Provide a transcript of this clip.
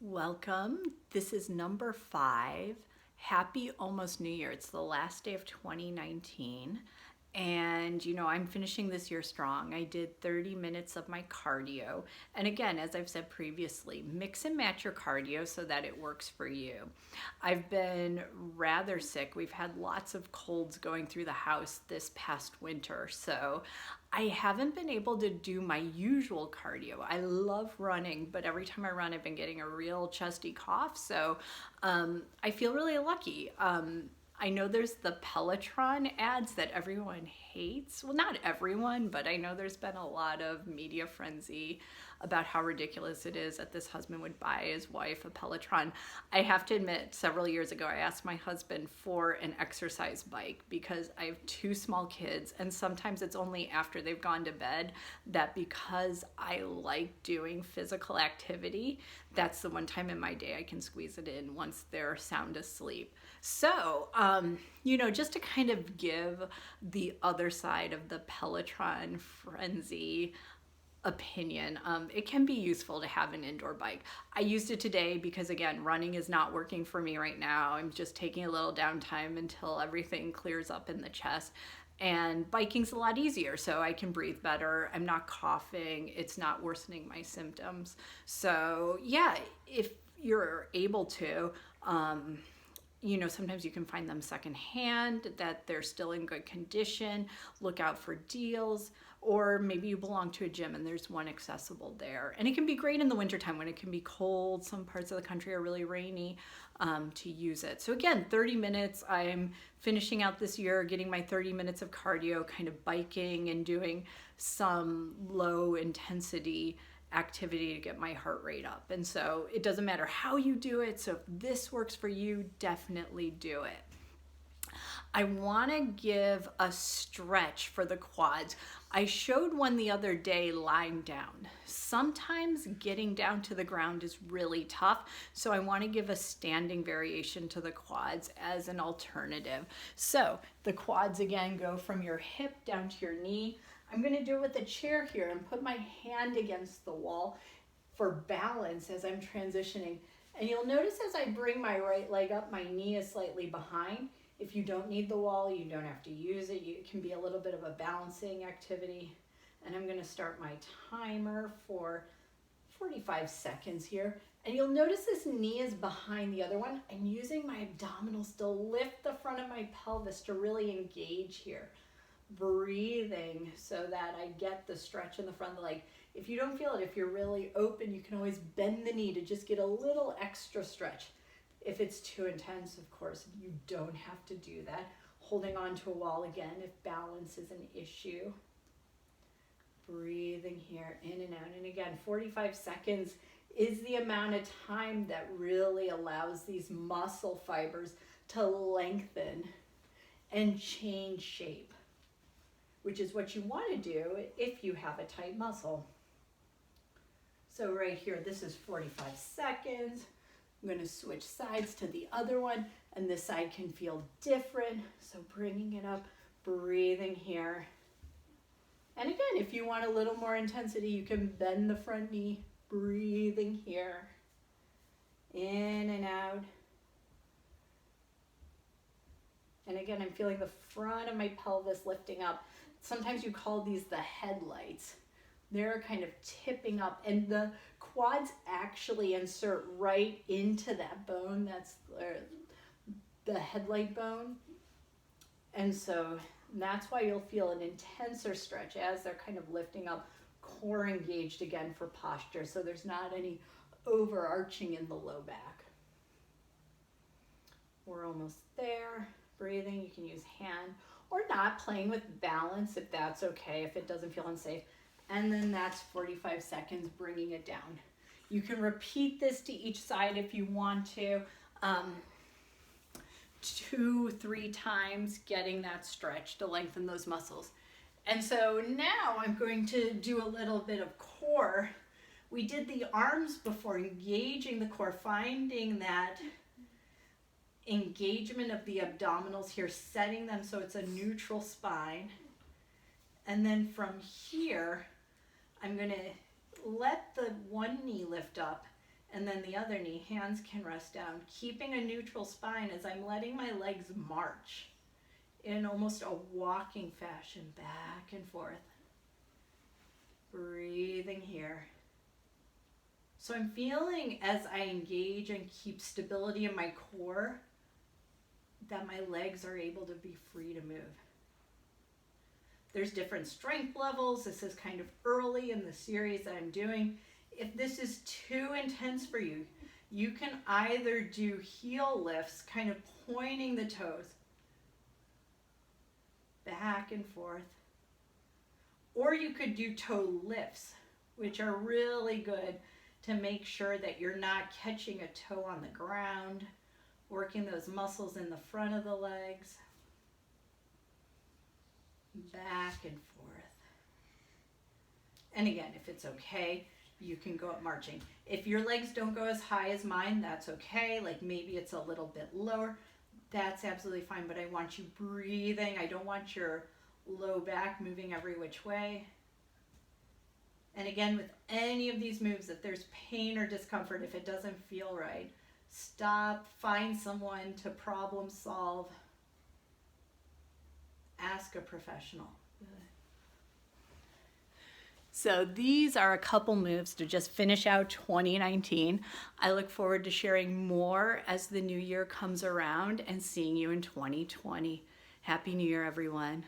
Welcome. This is number 5. Happy almost New Year. It's the last day of 2019. And I'm finishing this year strong. I did 30 minutes of my cardio. And again, as I've said previously, mix and match your cardio so that it works for you. I've been rather sick. We've had lots of colds going through the house this past winter. So I haven't been able to do my usual cardio. I love running, but every time I run, I've been getting a real chesty cough. So I feel really lucky. I know there's the Peloton ads that everyone hates. Well, not everyone, but I know there's been a lot of media frenzy about how ridiculous it is that this husband would buy his wife a Peloton. I have to admit, several years ago, I asked my husband for an exercise bike because I have 2 small kids, and sometimes it's only after they've gone to bed that, because I like doing physical activity, that's the one time in my day I can squeeze it in once they're sound asleep. So, just to kind of give the other side of the Peloton frenzy opinion, it can be useful to have an indoor bike. I used it today because, again, running is not working for me right now. I'm just taking a little downtime until everything clears up in the chest. And biking's a lot easier, so I can breathe better. I'm not coughing. It's not worsening my symptoms. So, yeah, if you're able to, sometimes you can find them secondhand, that they're still in good condition. Look out for deals. Or maybe you belong to a gym and there's one accessible there. And it can be great in the wintertime when it can be cold. Some parts of the country are really rainy, to use it. So again, 30 minutes. I'm finishing out this year, getting my 30 minutes of cardio, kind of biking and doing some low intensity activity to get my heart rate up. And so it doesn't matter how you do it. So if this works for you, definitely do it. I want to give a stretch for the quads. I showed one the other day lying down. Sometimes getting down to the ground is really tough, so I want to give a standing variation to the quads as an alternative. So the quads again go from your hip down to your knee. I'm going to do it with a chair here and put my hand against the wall for balance as I'm transitioning. And you'll notice as I bring my right leg up, my knee is slightly behind. If you don't need the wall, you don't have to use it. It can be a little bit of a balancing activity. And I'm going to start my timer for 45 seconds here. And you'll notice this knee is behind the other one. I'm using my abdominals to lift the front of my pelvis to really engage here. Breathing so that I get the stretch in the front of the leg. If you don't feel it, if you're really open, you can always bend the knee to just get a little extra stretch. If it's too intense, of course, you don't have to do that. Holding on to a wall again if balance is an issue. Breathing here in and out. And again, 45 seconds is the amount of time that really allows these muscle fibers to lengthen and change shape, which is what you want to do if you have a tight muscle. So right here, this is 45 seconds. I'm going to switch sides to the other one, and this side can feel different. So bringing it up, breathing here. And again, if you want a little more intensity, you can bend the front knee, breathing here. In and out. And again, I'm feeling the front of my pelvis lifting up. Sometimes you call these the headlights. They're kind of tipping up, and the quads actually insert right into that bone. That's the headlight bone. And so that's why you'll feel an intenser stretch as they're kind of lifting up, core engaged again for posture. So there's not any overarching in the low back. We're almost there. Breathing, you can use hand or not, playing with balance if that's okay, if it doesn't feel unsafe. And then that's 45 seconds, bringing it down. You can repeat this to each side if you want to. 2-3 times, getting that stretch to lengthen those muscles. And so now I'm going to do a little bit of core. We did the arms before, engaging the core, finding that engagement of the abdominals here, setting them so it's a neutral spine. And then from here, I'm going to let the one knee lift up And then the other knee, hands can rest down, keeping a neutral spine as I'm letting my legs march in almost a walking fashion, back and forth. Breathing here. So I'm feeling as I engage and keep stability in my core that my legs are able to be free to move. There's different strength levels. This is kind of early in the series that I'm doing. If this is too intense for you, you can either do heel lifts, kind of pointing the toes back and forth, or you could do toe lifts, which are really good to make sure that you're not catching a toe on the ground, working those muscles in the front of the legs, back and forth. And again, if it's okay, you can go up marching. If your legs don't go as high as mine, that's okay. Like maybe it's a little bit lower. That's absolutely fine, but I want you breathing. I don't want your low back moving every which way. And again, with any of these moves, if there's pain or discomfort, if it doesn't feel right, stop, find someone to problem solve. Ask a professional. So these are a couple moves to just finish out 2019. I look forward to sharing more as the new year comes around and seeing you in 2020. Happy New Year, everyone.